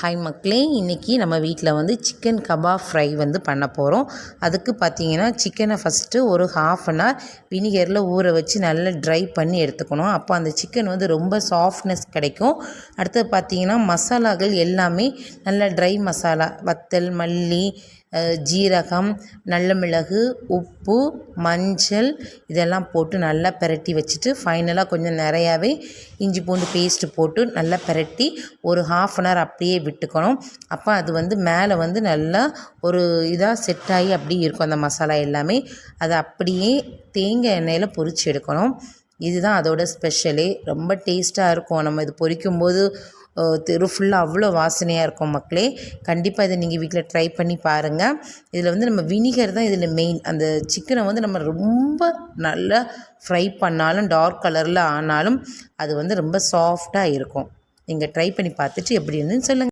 Hi மக்களே, இன்றைக்கி நம்ம வீட்டில் வந்து சிக்கன் கபாப் ஃப்ரை வந்து பண்ண போகிறோம். அதுக்கு பார்த்தீங்கன்னா சிக்கனை ஃபஸ்ட்டு ஒரு ½ வினிகரில் ஊற வச்சு நல்லா ட்ரை பண்ணி எடுத்துக்கணும். அப்போ அந்த சிக்கன் வந்து ரொம்ப சாஃப்ட்னஸ் கிடைக்கும். அடுத்தது பார்த்தீங்கன்னா மசாலாக்கள் எல்லாமே நல்லா ட்ரை மசாலா, வத்தல், மல்லி, ஜீரகம், நல்ல மிளகு, உப்பு, மஞ்சள் இதெல்லாம் போட்டு நல்லா பிரட்டி வச்சுட்டு ஃபைனலாக கொஞ்சம் நிறையாவே இஞ்சி பூண்டு பேஸ்ட்டு போட்டு நல்லா பிரட்டி ஒரு ½ அப்படியே விட்டுக்கணும். அப்போ அது வந்து மேலே வந்து நல்லா ஒரு இதாக செட் ஆகி அப்படியே இருக்கும் அந்த மசாலா எல்லாமே. அதை அப்படியே தேங்காய் எண்ணெயில் பொரிச்சு எடுக்கணும். இதுதான் அதோட ஸ்பெஷலே. ரொம்ப டேஸ்ட்டாக இருக்கும். நம்ம இது பொரிக்கும்போது தெரு ஃபுல்லாக அவ்வளோ வாசனையாக இருக்கும் மக்களே. கண்டிப்பாக இதை நீங்கள் வீட்டில் ட்ரை பண்ணி பாருங்கள். இதில் வந்து நம்ம வினிகர் தான் இதில் மெயின். அந்த சிக்கனை வந்து நம்ம ரொம்ப நல்லா ஃப்ரை பண்ணாலும் டார்க் கலரில் ஆனாலும் அது வந்து ரொம்ப சாஃப்டாக இருக்கும். நீங்கள் ட்ரை பண்ணி பார்த்துட்டு எப்படி இருந்துன்னு சொல்லுங்கள்.